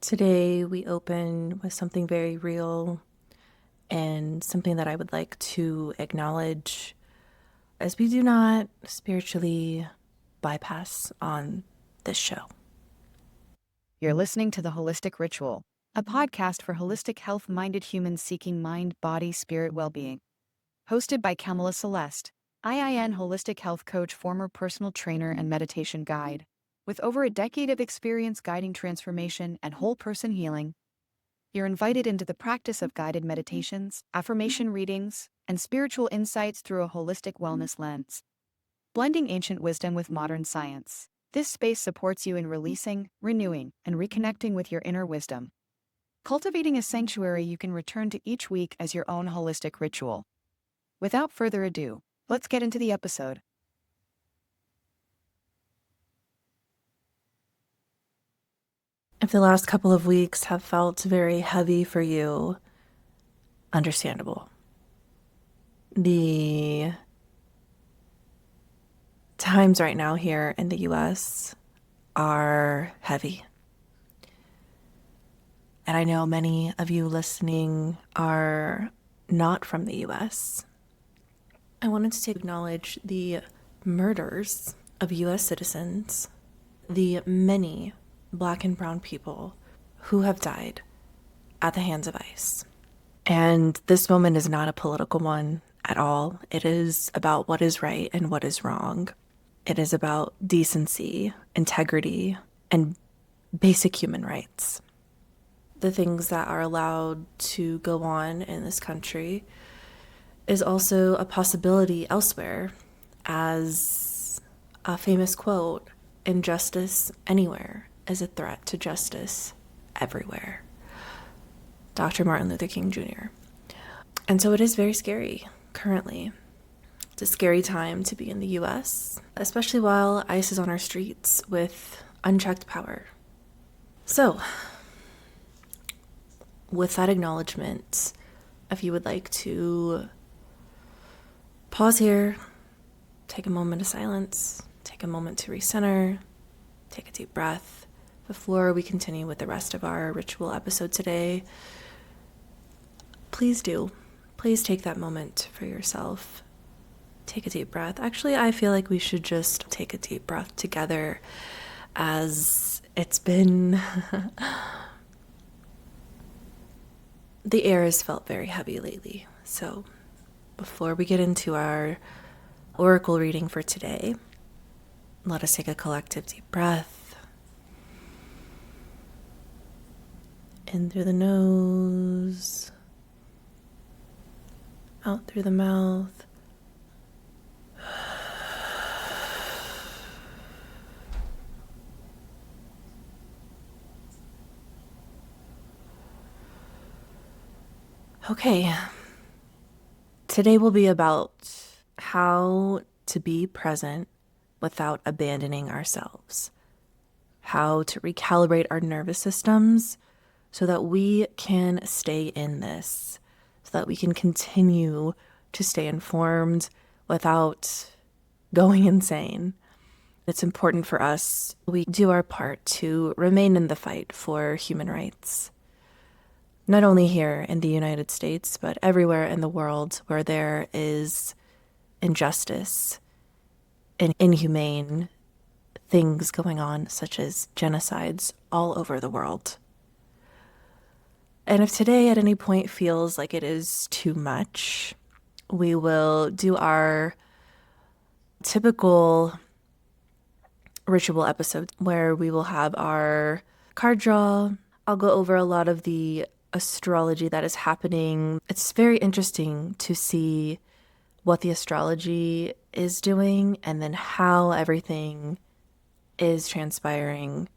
Today, we open with something very real and something that I would like to acknowledge as we do not spiritually bypass on this show. You're listening to The Holistic Ritual, a podcast for holistic health-minded humans seeking mind, body, spirit well-being. Hosted by Kamala Celeste, IIN holistic health coach, former personal trainer, and meditation guide. With over a decade of experience guiding transformation and whole person healing, you're invited into the practice of guided meditations, affirmation readings, and spiritual insights through a holistic wellness lens. Blending ancient wisdom with modern science, this space supports you in releasing, renewing, and reconnecting with your inner wisdom. Cultivating a sanctuary you can return to each week as your own holistic ritual. Without further ado, let's get into the episode. If the last couple of weeks have felt very heavy for you, understandable. The times right now here in the US are heavy. And I know many of you listening are not from the US. I wanted to acknowledge the murders of US citizens, the many Black and brown people who have died at the hands of ICE. And this moment is not a political one at all. It is about what is right and what is wrong. It is about decency, integrity, and basic human rights. The things that are allowed to go on in this country is also a possibility elsewhere, as a famous quote, "Injustice anywhere is a threat to justice everywhere." Dr. Martin Luther King Jr. And so it is very scary currently. It's a scary time to be in the US, especially while ICE is on our streets with unchecked power. So, with that acknowledgement, if you would like to pause here, take a moment of silence, take a moment to recenter, take a deep breath before we continue with the rest of our ritual episode today, please do. Please take that moment for yourself. Take a deep breath. Actually, I feel like we should just take a deep breath together, as it's been the air has felt very heavy lately. So before we get into our oracle reading for today, let us take a collective deep breath. In through the nose, out through the mouth. Okay, today will be about how to be present without abandoning ourselves, how to recalibrate our nervous systems so that we can stay in this, so that we can continue to stay informed without going insane. It's important for us, we do our part to remain in the fight for human rights. Not only here in the United States, but everywhere in the world where there is injustice and inhumane things going on, such as genocides all over the world. And if today at any point feels like it is too much, we will do our typical ritual episode where we will have our card draw. I'll go over a lot of the astrology that is happening. It's very interesting to see what the astrology is doing and then how everything is transpiring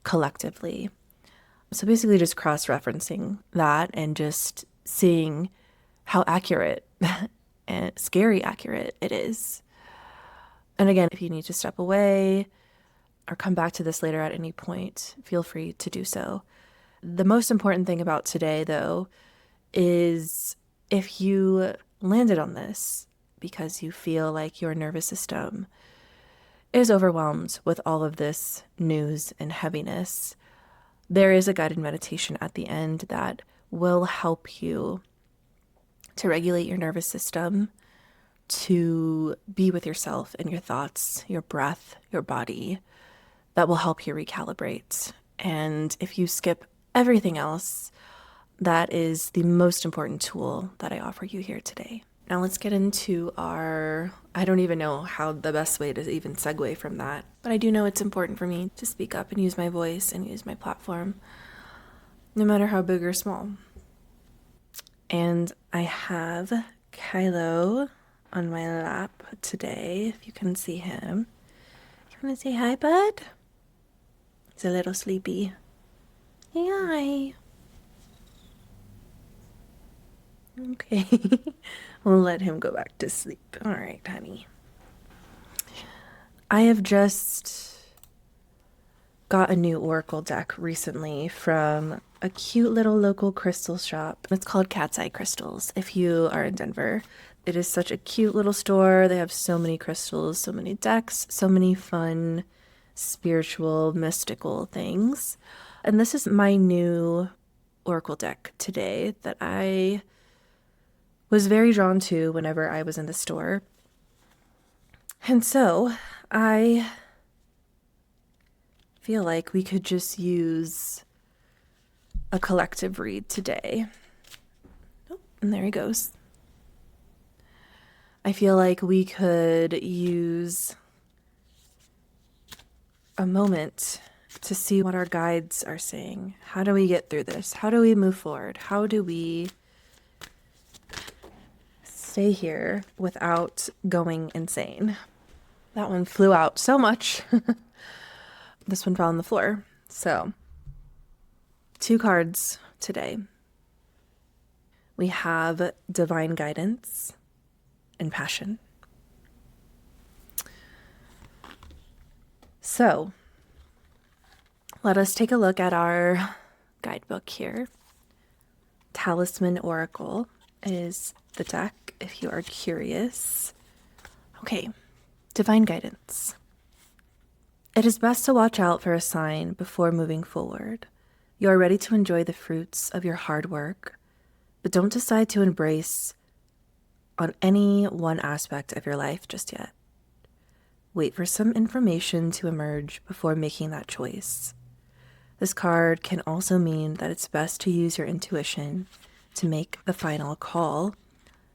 collectively. So basically just cross-referencing that and just seeing how accurate and scary accurate it is. And again, if you need to step away or come back to this later at any point, feel free to do so. The most important thing about today, though, is if you landed on this because you feel like your nervous system is overwhelmed with all of this news and heaviness, there is a guided meditation at the end that will help you to regulate your nervous system, to be with yourself and your thoughts, your breath, your body, that will help you recalibrate. And if you skip everything else, that is the most important tool that I offer you here today. Now let's get into I don't even know how the best way to even segue from that, but I do know it's important for me to speak up and use my voice and use my platform, no matter how big or small. And I have Kylo on my lap today, if you can see him. You want to say hi, bud? He's a little sleepy. Hey, hi. Okay. We'll let him go back to sleep. All right, honey. I have just got a new oracle deck recently from a cute little local crystal shop. It's called Cat's Eye Crystals if you are in Denver. It is such a cute little store. They have so many crystals, so many decks, so many fun, spiritual, mystical things. And this is my new oracle deck today that I was very drawn to whenever I was in the store. And so I feel like we could just use a collective read today. Oh, and there he goes. I feel like we could use a moment to see what our guides are saying. How do we get through this? How do we move forward? How do we stay here without going insane? That one flew out so much. This one fell on the floor. So, 2 cards today. We have divine guidance and passion. So, let us take a look at our guidebook here. Talisman Oracle is the deck if you are curious. Okay, divine guidance. It is best to watch out for a sign before moving forward. You are ready to enjoy the fruits of your hard work, but don't decide to embrace on any one aspect of your life just yet. Wait for some information to emerge before making that choice. This card can also mean that it's best to use your intuition to make the final call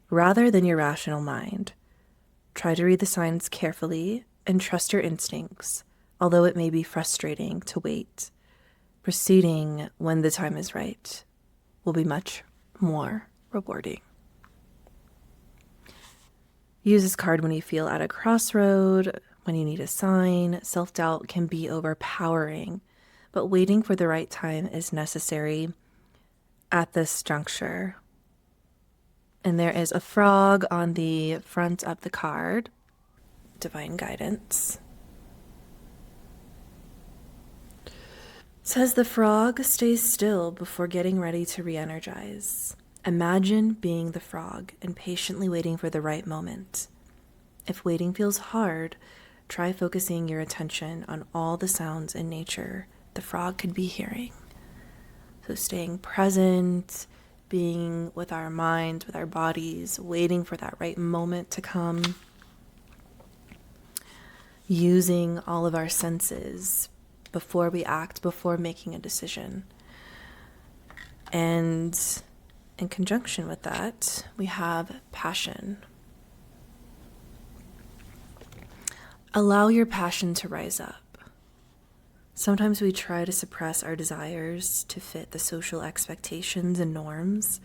rather than your rational mind. Try to read the signs carefully and trust your instincts, although it may be frustrating to wait. Proceeding when the time is right will be much more rewarding. Use this card when you feel at a crossroad, when you need a sign. Self-doubt can be overpowering, but waiting for the right time is necessary at this juncture. And there is a frog on the front of the card. Divine guidance. It says the frog stays still before getting ready to re-energize. Imagine being the frog and patiently waiting for the right moment. If waiting feels hard, try focusing your attention on all the sounds in nature the frog could be hearing. So staying present, being with our minds, with our bodies, waiting for that right moment to come. Using all of our senses before we act, before making a decision. And in conjunction with that, we have passion. Allow your passion to rise up. Sometimes we try to suppress our desires to fit the social expectations and norms,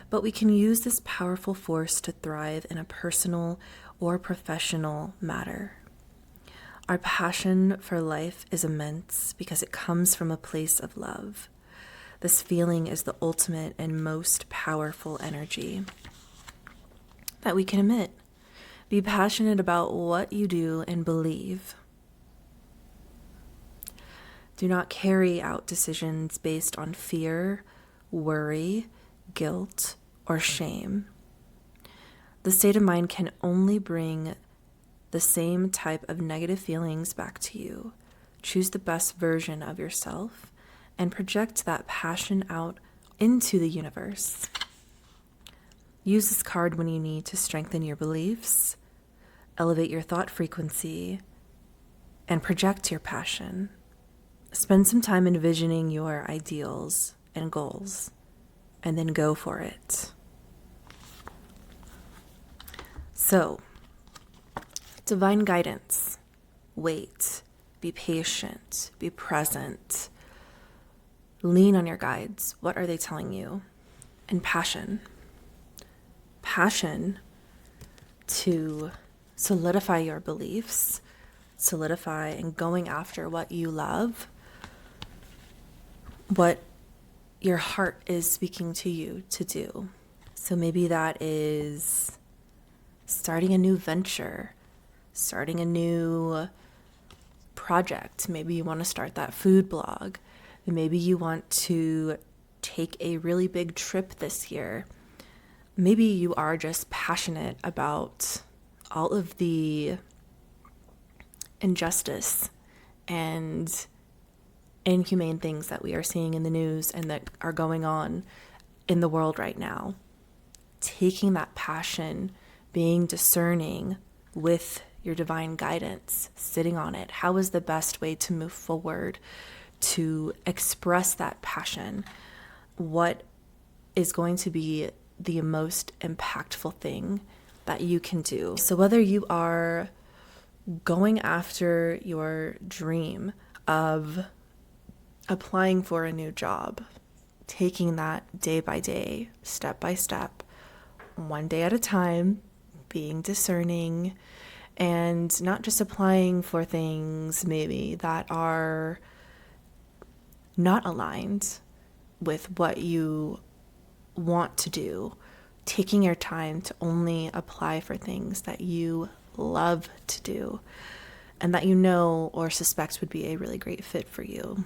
but we can use this powerful force to thrive in a personal or professional matter. Our passion for life is immense because it comes from a place of love. This feeling is the ultimate and most powerful energy that we can emit. Be passionate about what you do and believe. Do not carry out decisions based on fear, worry, guilt, or shame. The state of mind can only bring the same type of negative feelings back to you. Choose the best version of yourself and project that passion out into the universe. Use this card when you need to strengthen your beliefs, elevate your thought frequency, and project your passion. Spend some time envisioning your ideals and goals, and then go for it. So, divine guidance. Wait, be patient, be present. Lean on your guides. What are they telling you? And passion. Passion to solidify your beliefs, solidify and going after what you love, what your heart is speaking to you to do. So maybe that is starting a new venture, starting a new project. Maybe you want to start that food blog. Maybe you want to take a really big trip this year. Maybe you are just passionate about all of the injustice and inhumane things that we are seeing in the news and that are going on in the world right now. Taking that passion, being discerning with your divine guidance, sitting on it. How is the best way to move forward, to express that passion? What is going to be the most impactful thing that you can do? So whether you are going after your dream of applying for a new job, taking that day by day, step by step, one day at a time, being discerning, and not just applying for things maybe that are not aligned with what you want to do, taking your time to only apply for things that you love to do and that you know or suspect would be a really great fit for you.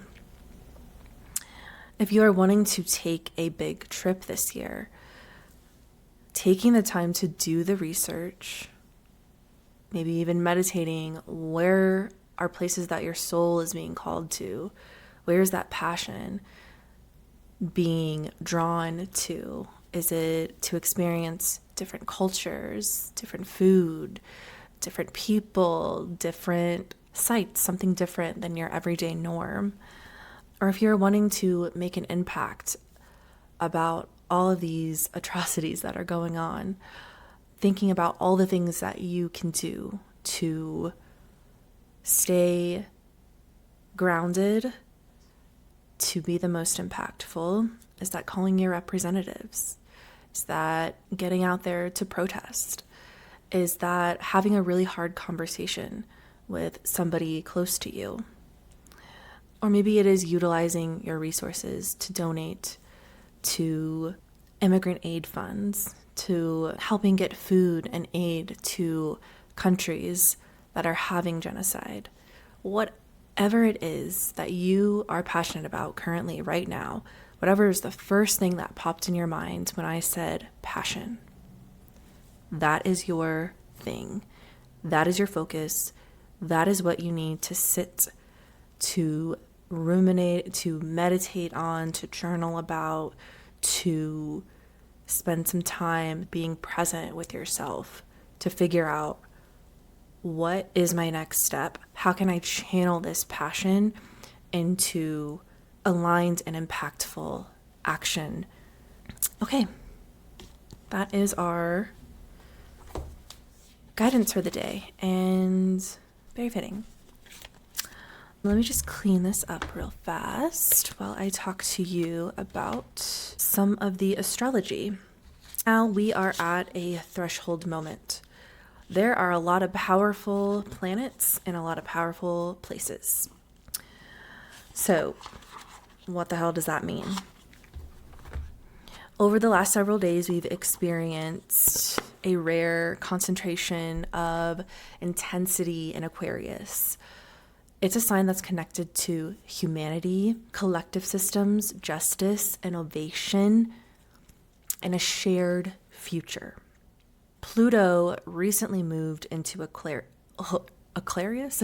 If you are wanting to take a big trip this year, taking the time to do the research, maybe even meditating, where are places that your soul is being called to? Where is that passion being drawn to? Is it to experience different cultures, different food, different people, different sights, something different than your everyday norm? Or if you're wanting to make an impact about all of these atrocities that are going on, thinking about all the things that you can do to stay grounded, to be the most impactful. Is that calling your representatives? Is that getting out there to protest? Is that having a really hard conversation with somebody close to you? Or maybe it is utilizing your resources to donate to immigrant aid funds, to helping get food and aid to countries that are having genocide. Whatever it is that you are passionate about currently, right now, whatever is the first thing that popped in your mind when I said passion, that is your thing. That is your focus. That is what you need to sit, to ruminate, to meditate on, to journal about, to spend some time being present with yourself, to figure out, what is my next step? How can I channel this passion into aligned and impactful action? Okay, that is our guidance for the day, and very fitting. Let me just clean this up real fast while I talk to you about some of the astrology. Now we are at a threshold moment. There are a lot of powerful planets in a lot of powerful places. So, what the hell does that mean? Over the last several days, we've experienced a rare concentration of intensity in Aquarius. It's a sign that's connected to humanity, collective systems, justice, innovation, and a shared future. Pluto recently moved into Aquarius?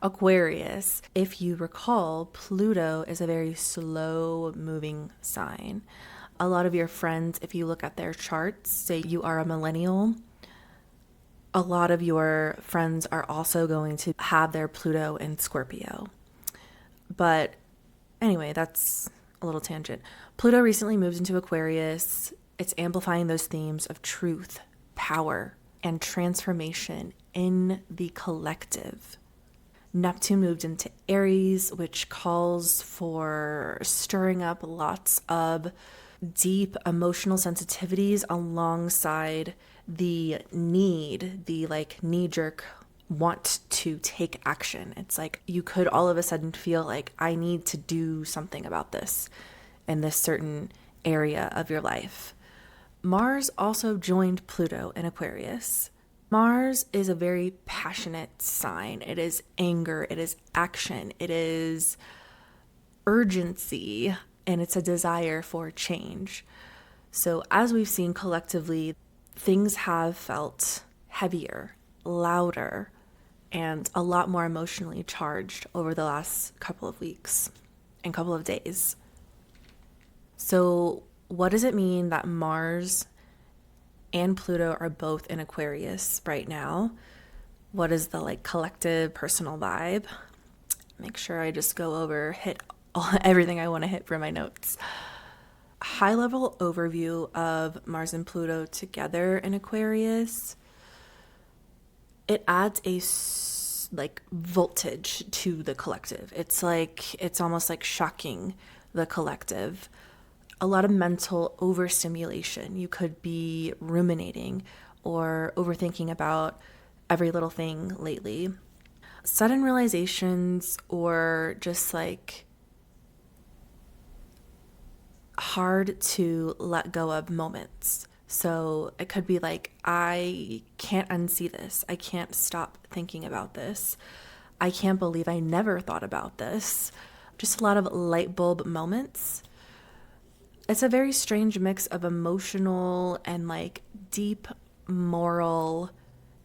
Aquarius. If you recall, Pluto is a very slow moving sign. A lot of your friends, if you look at their charts, say you are a millennial, a lot of your friends are also going to have their Pluto in Scorpio. But anyway, that's a little tangent. Pluto recently moved into Aquarius. It's amplifying those themes of truth, power, and transformation in the collective. Neptune moved into Aries, which calls for stirring up lots of deep emotional sensitivities alongside the like knee jerk want to take action. It's like you could all of a sudden feel like, I need to do something about this in this certain area of your life. Mars also joined Pluto in Aquarius. Mars is a very passionate sign. It is anger, it is action, it is urgency, and it's a desire for change. So, as we've seen collectively, things have felt heavier, louder, and a lot more emotionally charged over the last couple of weeks and couple of days. So, what does it mean that Mars and Pluto are both in Aquarius right now? What is the like collective personal vibe? Make sure I just go over, hit everything I want to hit for my notes. High level overview of Mars and Pluto together in Aquarius. It adds a like voltage to the collective. It's almost like shocking the collective. A lot of mental overstimulation. You could be ruminating or overthinking about every little thing lately. Sudden realizations or just like hard to let go of moments. So it could be like, I can't unsee this. I can't stop thinking about this. I can't believe I never thought about this. Just a lot of light bulb moments. It's a very strange mix of emotional and like deep moral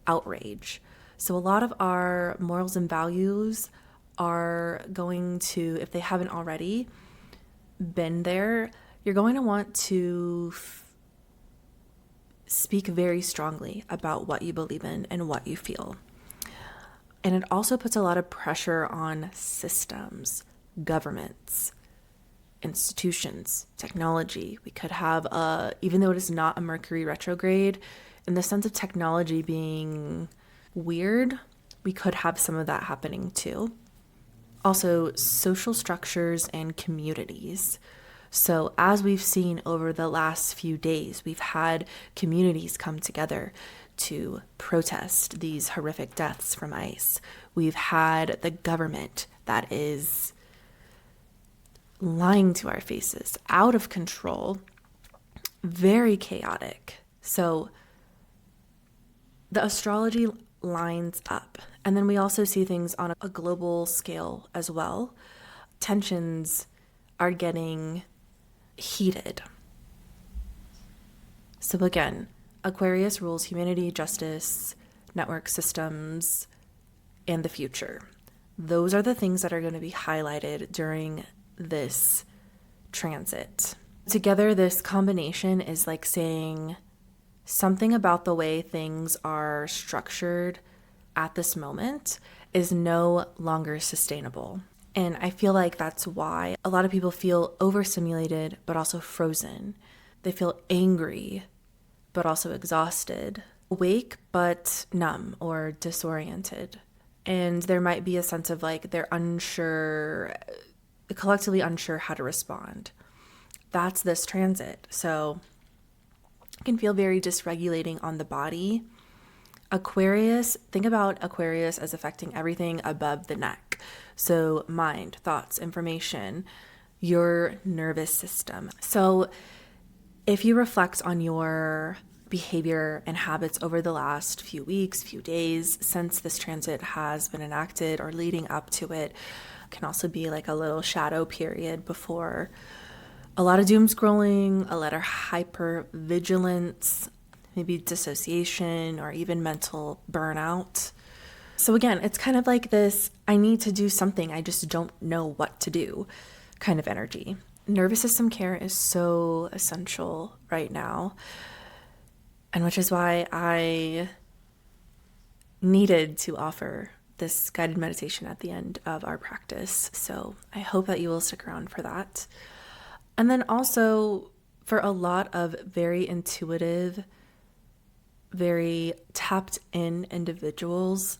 outrage. So a lot of our morals and values are going to, if they haven't already been there, you're going to want to speak very strongly about what you believe in and what you feel. And it also puts a lot of pressure on systems, governments, institutions, technology. We could have, even though it is not a Mercury retrograde, in the sense of technology being weird, we could have some of that happening too. Also, social structures and communities. So, as we've seen over the last few days, we've had communities come together to protest these horrific deaths from ICE. We've had the government that is lying to our faces, out of control, very chaotic. So, the astrology lines up. And then we also see things on a global scale as well. Tensions are getting heated. So again, Aquarius rules humanity, justice, network systems, and the future. Those are the things that are going to be highlighted during this transit. Together, this combination is like saying something about the way things are structured at this moment is no longer sustainable. And I feel like that's why a lot of people feel overstimulated, but also frozen. They feel angry, but also exhausted, awake, but numb or disoriented. And there might be a sense of like they're unsure, collectively unsure how to respond. That's this transit. So it can feel very dysregulating on the body. Aquarius, think about Aquarius as affecting everything above the neck. So mind, thoughts, information, your nervous system. So if you reflect on your behavior and habits over the last few weeks, few days, since this transit has been enacted or leading up to it, can also be like a little shadow period before a lot of doom scrolling, a lot of hyper vigilance, maybe dissociation or even mental burnout. So again, it's kind of like this I need to do something, I just don't know what to do kind of energy. Nervous system care is so essential right now, and which is why I needed to offer this guided meditation at the end of our practice. So I hope that you will stick around for that. And then also for a lot of very intuitive, very tapped in individuals,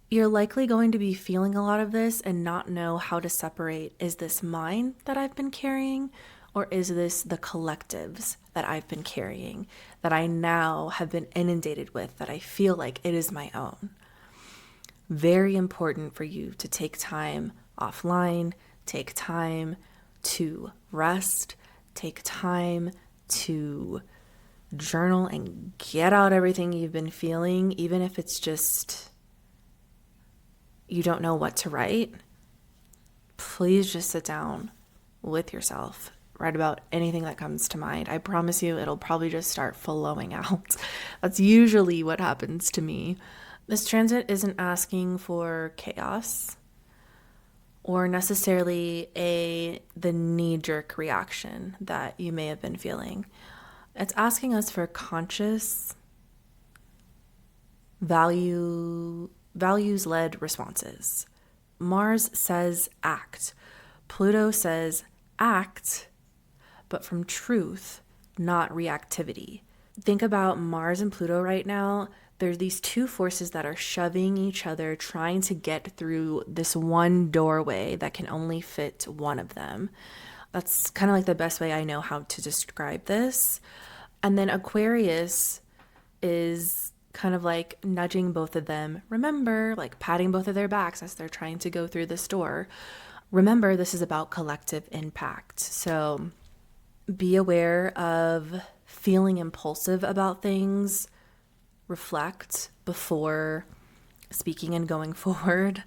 you're likely going to be feeling a lot of this and not know how to separate, is this mine that I've been carrying, or is this the collectives that I've been carrying that I now have been inundated with, that I feel like it is my own? Very important for you to take time offline, take time to rest, take time to journal and get out everything you've been feeling, even if it's just you don't know what to write. Please just sit down with yourself, write about anything that comes to mind. I promise you it'll probably just start flowing out. That's usually what happens to me. This transit isn't asking for chaos or necessarily the knee-jerk reaction that you may have been feeling. It's asking us for conscious, values-led responses. Mars says act. Pluto says act, but from truth, not reactivity. Think about Mars and Pluto right now. There's these two forces that are shoving each other, trying to get through this one doorway that can only fit one of them. That's kind of like the best way I know how to describe this. And then Aquarius is kind of like nudging both of them. Remember, like patting both of their backs as they're trying to go through this door. Remember, this is about collective impact. So be aware of feeling impulsive about things. Reflect before speaking and going forward.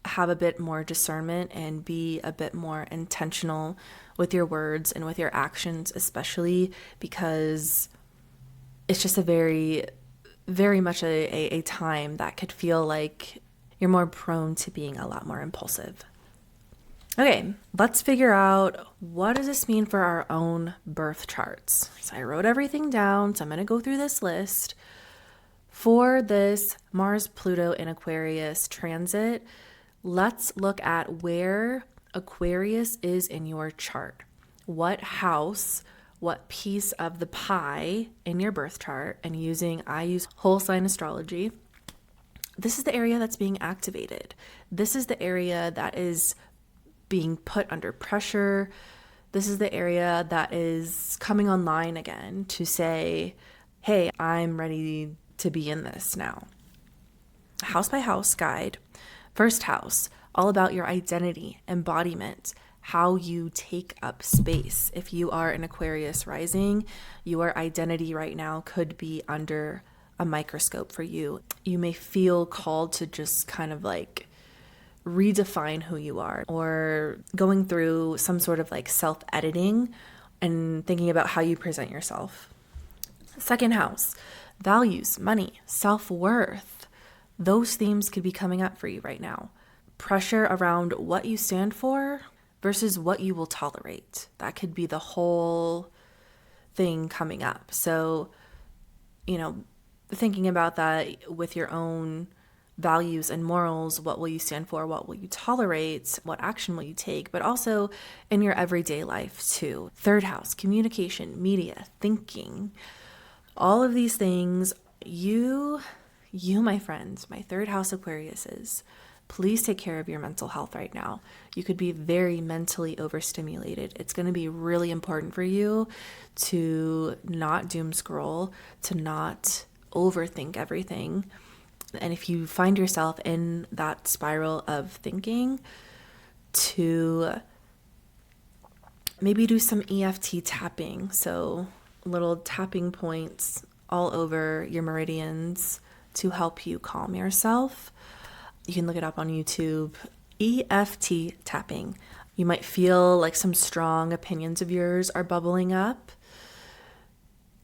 Have a bit more discernment and be a bit more intentional with your words and with your actions, especially because it's just a very much a time that could feel like you're more prone to being a lot more impulsive. Okay, let's figure out, what does this mean for our own birth charts? So I wrote everything down, so I'm going to go through this list. For this Mars, Pluto, and Aquarius transit, let's look at where Aquarius is in your chart. What house, what piece of the pie in your birth chart, and I use whole sign astrology. This is the area that's being activated. This is the area that is being put under pressure. This is the area that is coming online again to say, hey, I'm ready to be in this now. House by house guide. First house, all about your identity, embodiment, how you take up space. If you are an Aquarius rising, your identity right now could be under a microscope for you. You may feel called to just kind of like redefine who you are, or going through some sort of like self-editing and thinking about how you present yourself. Second house, values, money, self-worth. Those themes could be coming up for you right now. Pressure around what you stand for versus what you will tolerate. That could be the whole thing coming up. So, thinking about that with your own values and morals, what will you stand for, what will you tolerate, what action will you take, but also in your everyday life too. Third house, communication, media, thinking, all of these things, you, my friends, my third house Aquariuses, please take care of your mental health right now. You could be very mentally overstimulated. It's going to be really important for you to not doom scroll, to not overthink everything. And if you find yourself in that spiral of thinking, to maybe do some EFT tapping. So little tapping points all over your meridians to help you calm yourself. You can look it up on YouTube. EFT tapping. You might feel like some strong opinions of yours are bubbling up,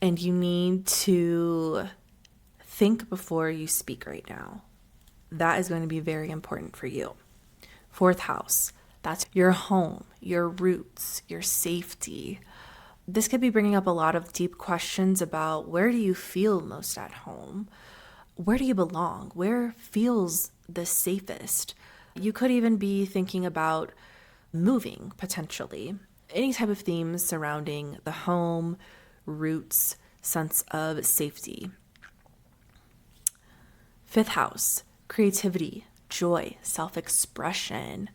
and you need to think before you speak right now. that is going to be very important for you. Fourth house, that's your home, your roots, your safety. This could be bringing up a lot of deep questions about where do you feel most at home? Where do you belong? Where feels the safest? You could even be thinking about moving potentially. Any type of themes surrounding the home, roots, sense of safety. Fifth house, creativity, joy, self-expression.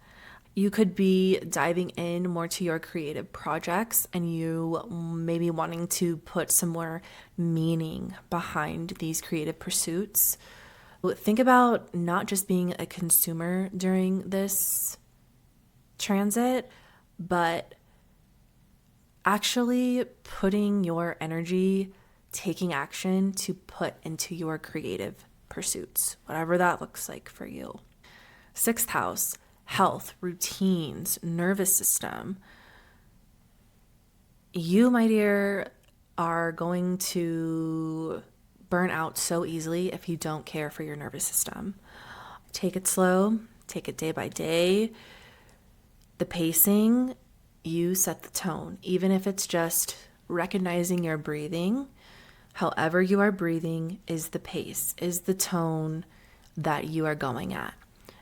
You could be diving in more to your creative projects and you maybe wanting to put some more meaning behind these creative pursuits. Think about not just being a consumer during this transit, but actually putting your energy, taking action to put into your creative pursuits, whatever that looks like for you. Sixth house, health, routines, nervous system. You, my dear, are going to burn out so easily if you don't care for your nervous system. Take it slow, take it day by day. The pacing, you set the tone, even if it's just recognizing your breathing. However you are breathing is the pace, is the tone that you are going at.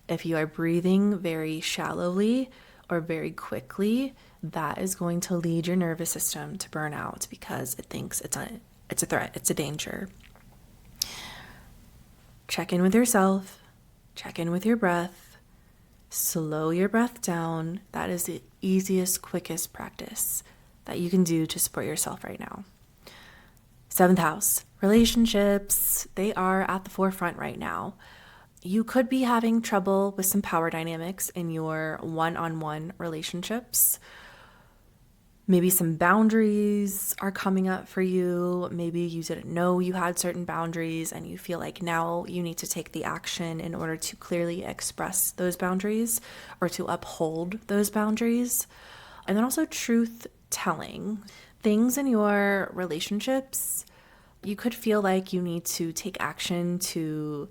If you are breathing very shallowly or very quickly, that is going to lead your nervous system to burn out because it thinks it's a threat, it's a danger. Check in with yourself, check in with your breath, slow your breath down. That is the easiest, quickest practice that you can do to support yourself right now. Seventh house, relationships. They are at the forefront right now. You could be having trouble with some power dynamics in your one-on-one relationships. Maybe some boundaries are coming up for you. Maybe you didn't know you had certain boundaries and you feel like now you need to take the action in order to clearly express those boundaries or to uphold those boundaries. And then also truth telling. Things in your relationships, you could feel like you need to take action to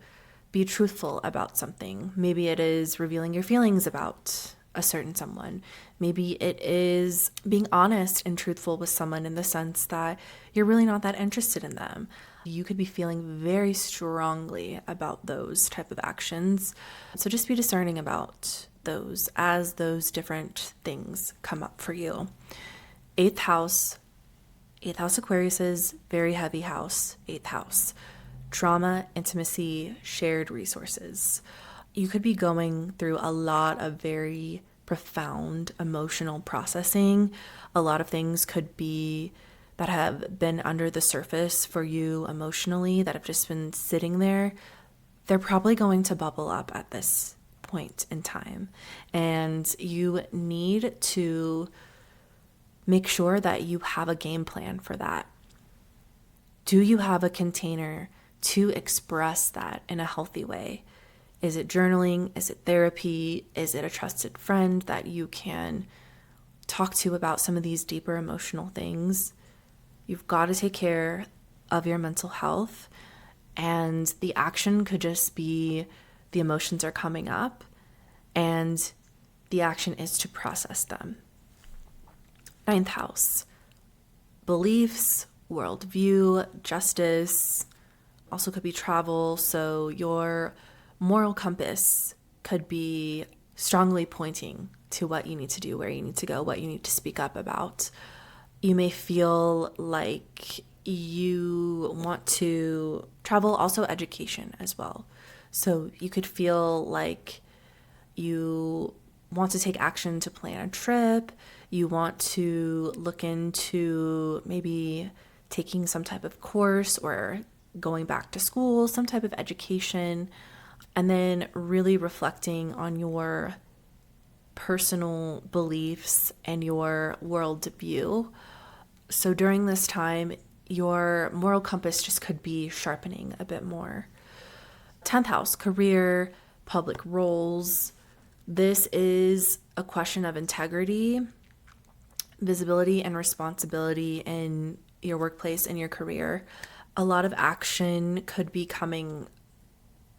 be truthful about something. Maybe it is revealing your feelings about a certain someone. Maybe it is being honest and truthful with someone in the sense that you're really not that interested in them. You could be feeling very strongly about those type of actions. So just be discerning about those as those different things come up for you. Eighth house Aquarius is very heavy house, eighth house. Trauma, intimacy, shared resources. You could be going through a lot of very profound emotional processing. A lot of things could be that have been under the surface for you emotionally that have just been sitting there. They're probably going to bubble up at this point in time. And you need to make sure that you have a game plan for that. Do you have a container to express that in a healthy way? Is it journaling? Is it therapy? Is it a trusted friend that you can talk to about some of these deeper emotional things? You've got to take care of your mental health, and the action could just be the emotions are coming up, and the action is to process them. Ninth house, beliefs, worldview, justice, also could be travel. So your moral compass could be strongly pointing to what you need to do, where you need to go, what you need to speak up about. You may feel like you want to travel, also education as well. So you could feel like you want to take action to plan a trip. You want to look into maybe taking some type of course or going back to school, some type of education, and then really reflecting on your personal beliefs and your worldview. So during this time, your moral compass just could be sharpening a bit more. 10th house, career, public roles. This is a question of integrity, visibility, and responsibility in your workplace and your career. A lot of action could be coming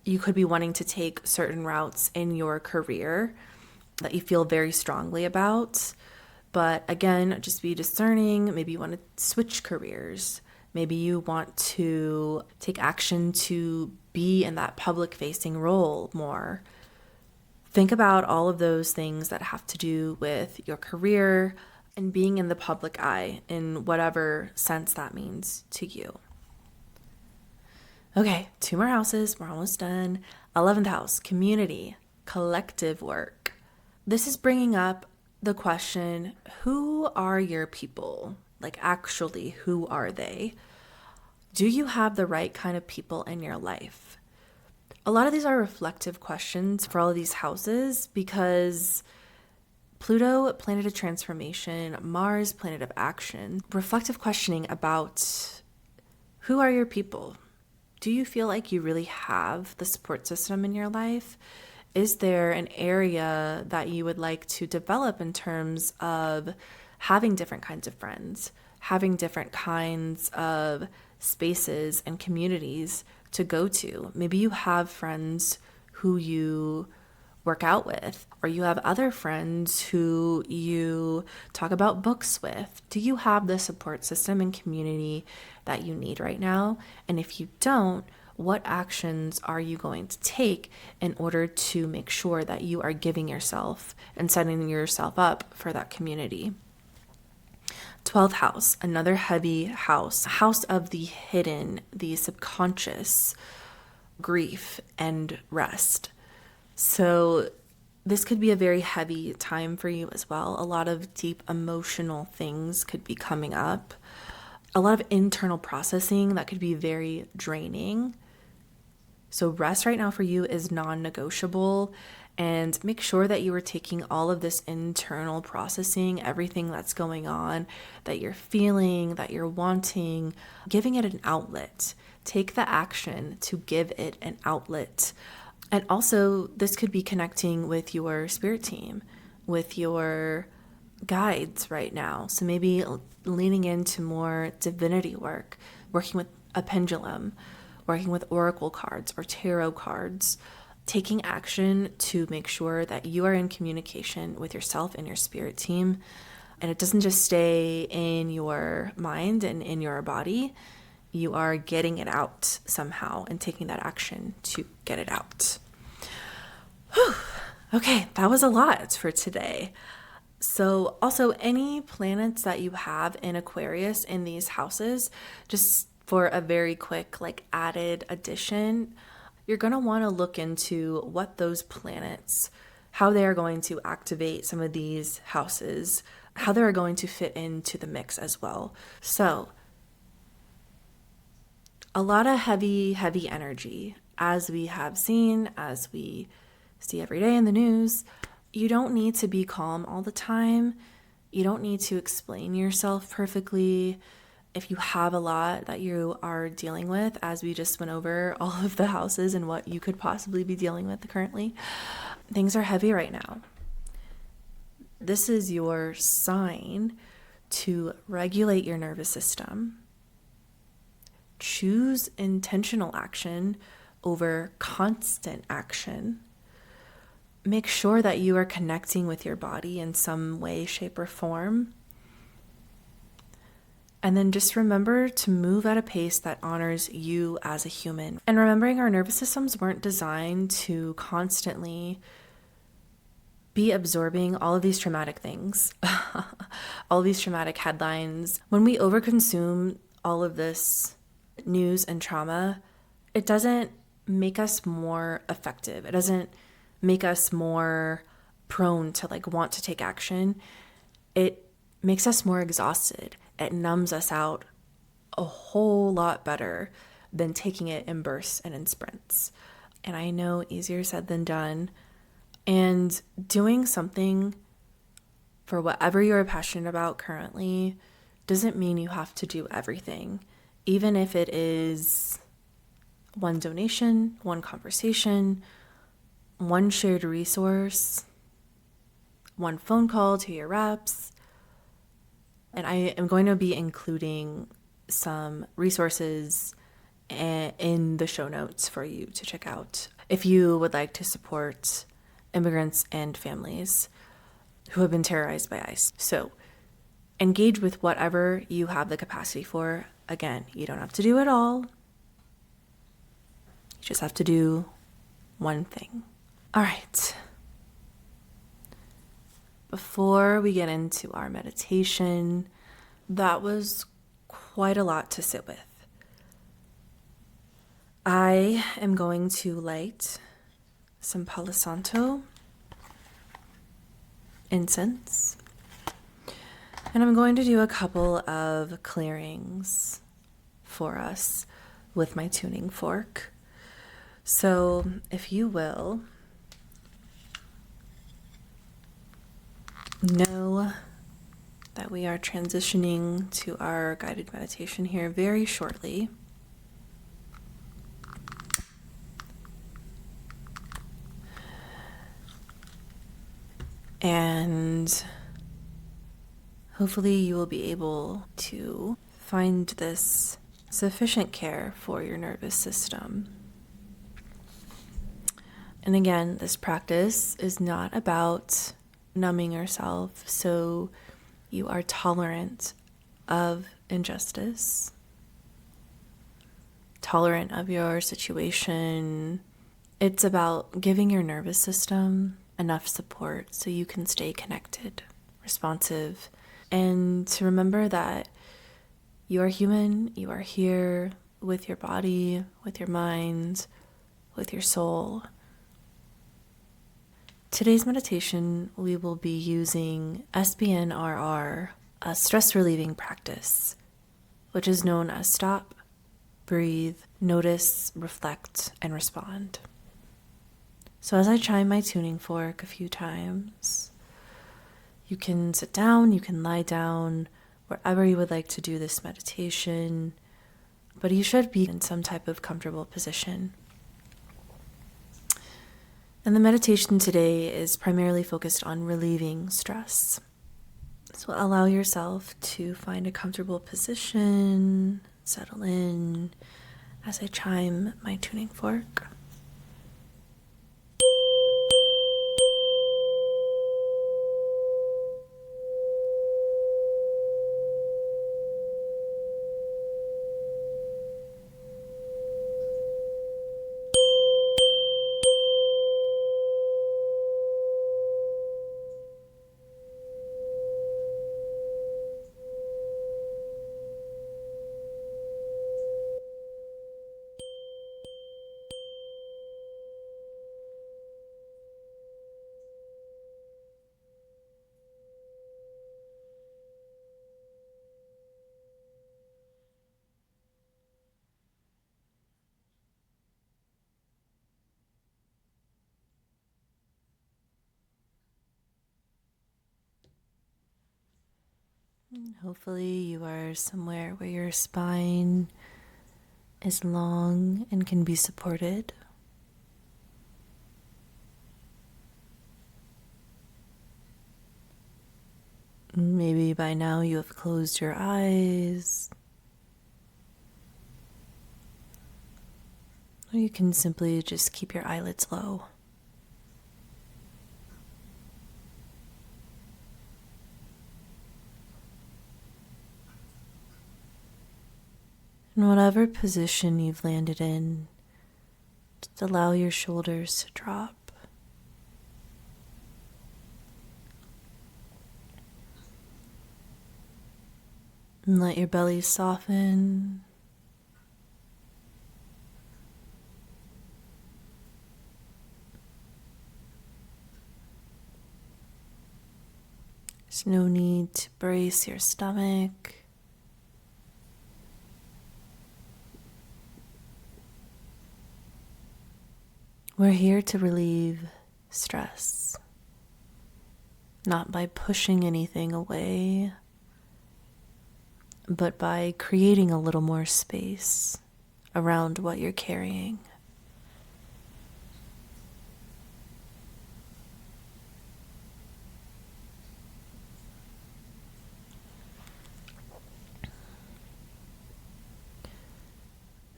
You could be wanting to take certain routes in your career that you feel very strongly about. But again, just be discerning. Maybe you want to switch careers. Maybe you want to take action to be in that public facing role more. Think about all of those things that have to do with your career and being in the public eye in whatever sense that means to you. Okay, 2 more houses. We're almost done. 11th house, community, collective work. This is bringing up the question, who are your people? Like, actually, who are they? Do you have the right kind of people in your life? A lot of these are reflective questions for all of these houses because Pluto, planet of transformation, Mars, planet of action, reflective questioning about who are your people? Do you feel like you really have the support system in your life? Is there an area that you would like to develop in terms of having different kinds of friends, having different kinds of spaces and communities to go to? Maybe you have friends who you work out with, or you have other friends who you talk about books with. Do you have the support system and community that you need right now? And if you don't, what actions are you going to take in order to make sure that you are giving yourself and setting yourself up for that community? 12th house, another heavy house, house of the hidden, the subconscious, grief and rest. So this could be a very heavy time for you as well. A lot of deep emotional things could be coming up. A lot of internal processing that could be very draining. So rest right now for you is non-negotiable, and make sure that you are taking all of this internal processing, everything that's going on, that you're feeling, that you're wanting, giving it an outlet. Take the action to give it an outlet. And also, this could be connecting with your spirit team, with your guides right now. So maybe leaning into more divinity work, working with a pendulum, working with oracle cards or tarot cards, taking action to make sure that you are in communication with yourself and your spirit team. And it doesn't just stay in your mind and in your body. You are getting it out somehow and taking that action to get it out. Whew. Okay, that was a lot for today. So also any planets that you have in Aquarius in these houses, just for a very quick like added addition, you're going to want to look into what those planets, how they are going to activate some of these houses, how they're going to fit into the mix as well. So a lot of heavy energy, as we have seen, as we see every day in the news. You don't need to be calm all the time. You don't need to explain yourself perfectly. If you have a lot that you are dealing with, as we just went over all of the houses and what you could possibly be dealing with currently, things are heavy right now. This is your sign to regulate your nervous system. Choose intentional action over constant action. Make sure that you are connecting with your body in some way, shape, or form. And then just remember to move at a pace that honors you as a human. And remembering our nervous systems weren't designed to constantly be absorbing all of these traumatic things, all of these traumatic headlines. When we overconsume all of this news and trauma, it doesn't make us more effective. It doesn't make us more prone to like want to take action. It makes us more exhausted. It numbs us out a whole lot better than taking it in bursts and in sprints. And I know easier said than done. And doing something for whatever you're passionate about currently doesn't mean you have to do everything. Even if it is one donation, one conversation, one shared resource, one phone call to your reps. And I am going to be including some resources in the show notes for you to check out if you would like to support immigrants and families who have been terrorized by ICE. So engage with whatever you have the capacity for. Again, you don't have to do it all. You just have to do one thing. All right. Before we get into our meditation, that was quite a lot to sit with. I am going to light some Palo Santo incense, and I'm going to do a couple of clearings for us with my tuning fork. So, if you will, know that we are transitioning to our guided meditation here very shortly. And hopefully you will be able to find this sufficient care for your nervous system. And again, this practice is not about numbing yourself so you are tolerant of injustice, tolerant of your situation. It's about giving your nervous system enough support so you can stay connected, responsive, and to remember that you are human, you are here with your body, with your mind, with your soul. Today's meditation, we will be using SBNRR, a stress relieving practice, which is known as stop, breathe, notice, reflect, and respond. So as I chime my tuning fork a few times, you can sit down, you can lie down, wherever you would like to do this meditation, but you should be in some type of comfortable position. And the meditation today is primarily focused on relieving stress. So allow yourself to find a comfortable position, settle in as I chime my tuning fork. Hopefully you are somewhere where your spine is long and can be supported. Maybe by now you have closed your eyes. Or you can simply just keep your eyelids low. In whatever position you've landed in, just allow your shoulders to drop. And let your belly soften. There's no need to brace your stomach. We're here to relieve stress, not by pushing anything away, but by creating a little more space around what you're carrying.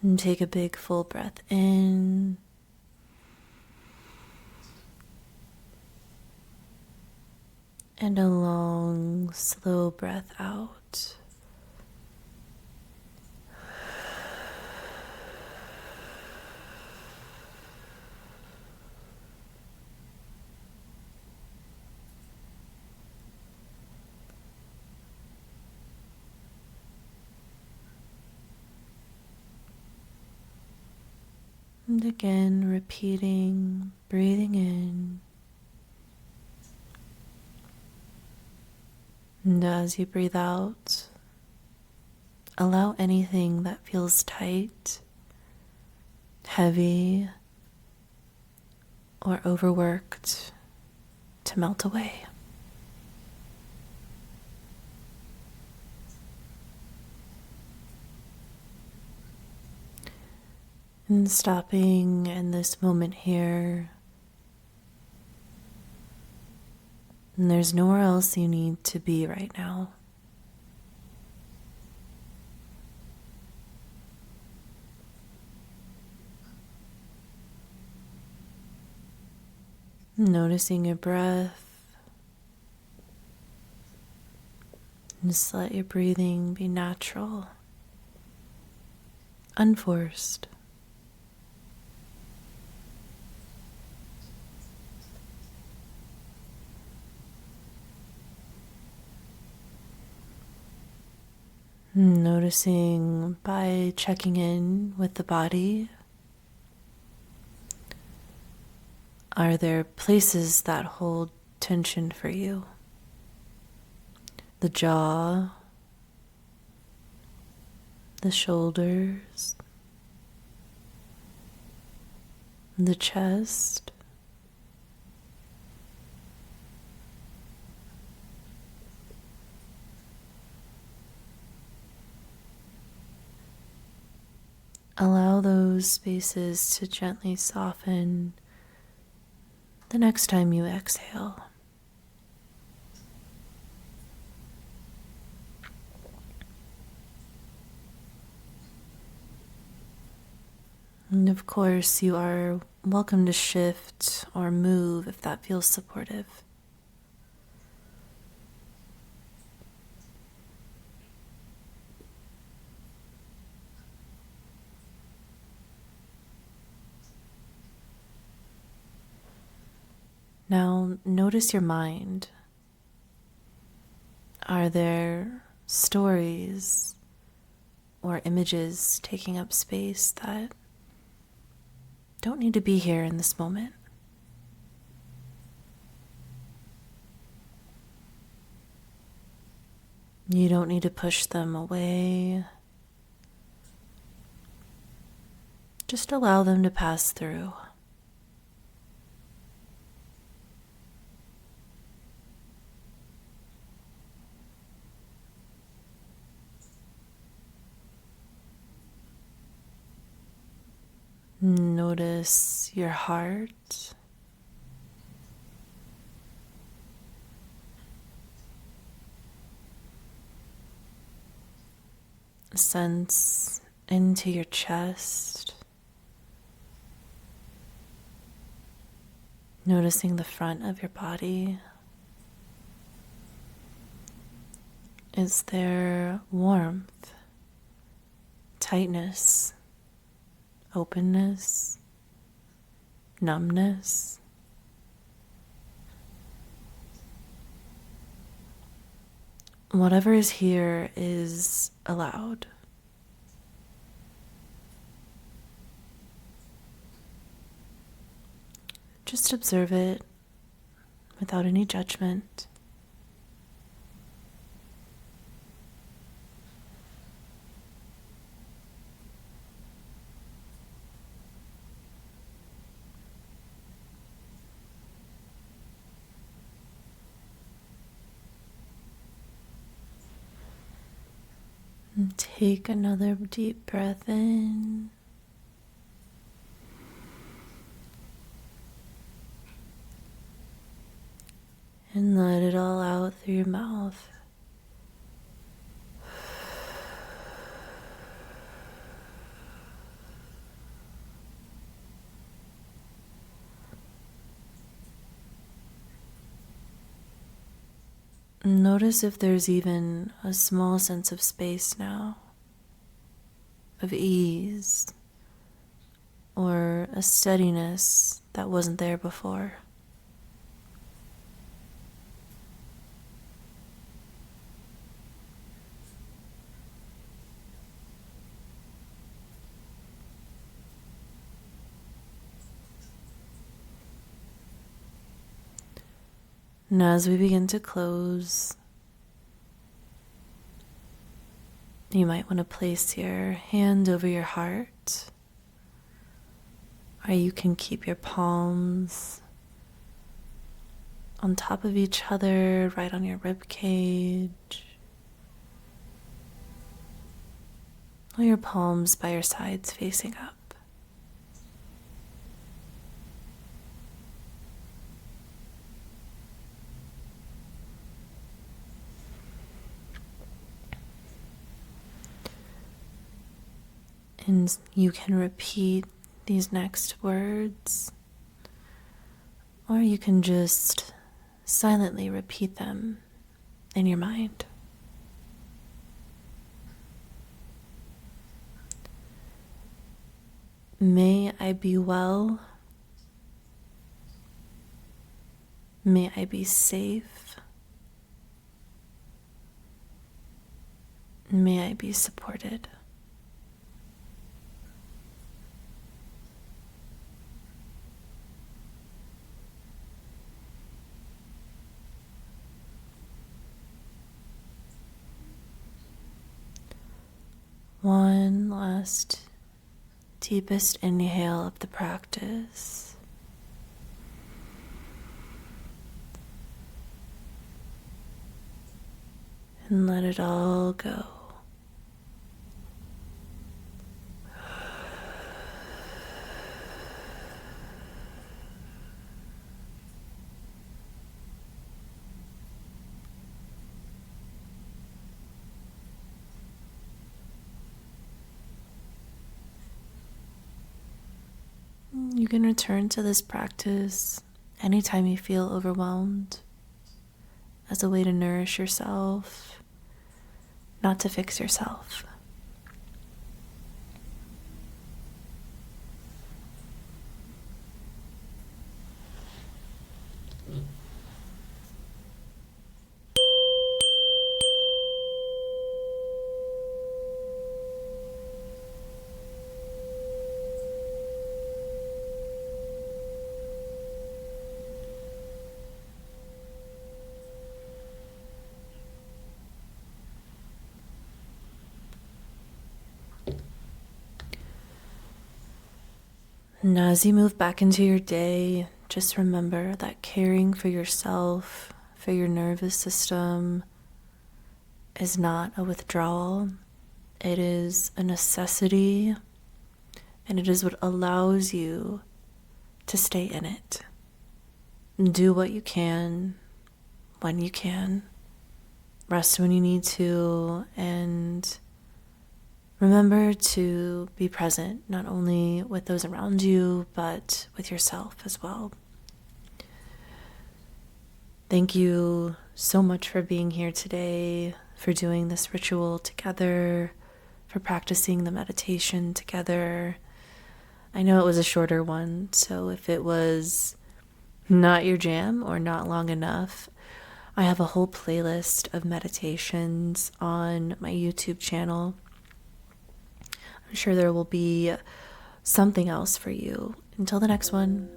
And take a big full breath in. And a long, slow breath out. And again, repeating, breathing in. And as you breathe out, allow anything that feels tight, heavy, or overworked to melt away. And stopping in this moment here. And there's nowhere else you need to be right now. Noticing your breath. Just let your breathing be natural, unforced. Noticing by checking in with the body. Are there places that hold tension for you? The jaw, the shoulders, the chest. Allow those spaces to gently soften the next time you exhale. And of course, you are welcome to shift or move if that feels supportive. Now, notice your mind. Are there stories or images taking up space that don't need to be here in this moment? You don't need to push them away. Just allow them to pass through. Notice your heart. Sense into your chest. Noticing the front of your body. Is there warmth, tightness, openness, numbness? Whatever is here is allowed. Just observe it without any judgment. And take another deep breath in. And let it all out through your mouth. Notice if there's even a small sense of space now, of ease, or a steadiness that wasn't there before. And as we begin to close, you might want to place your hand over your heart, or you can keep your palms on top of each other, right on your rib cage, or your palms by your sides facing up. And you can repeat these next words, or you can just silently repeat them in your mind. May I be well. May I be safe. May I be supported. One last deepest inhale of the practice. And let it all go. You can return to this practice anytime you feel overwhelmed, as a way to nourish yourself, not to fix yourself. And as you move back into your day, just remember that caring for yourself, for your nervous system, is not a withdrawal. It is a necessity, and it is what allows you to stay in it. Do what you can, when you can. Rest when you need to, and remember to be present, not only with those around you, but with yourself as well. Thank you so much for being here today, for doing this ritual together, for practicing the meditation together. I know it was a shorter one, so if it was not your jam or not long enough, I have a whole playlist of meditations on my YouTube channel. I'm sure there will be something else for you. Until the next one,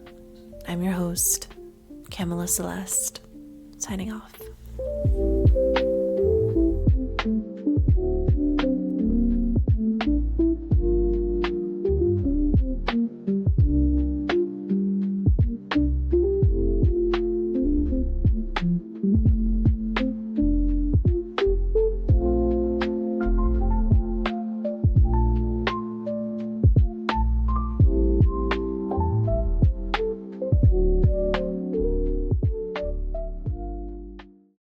I'm your host, Camilla Celeste, signing off.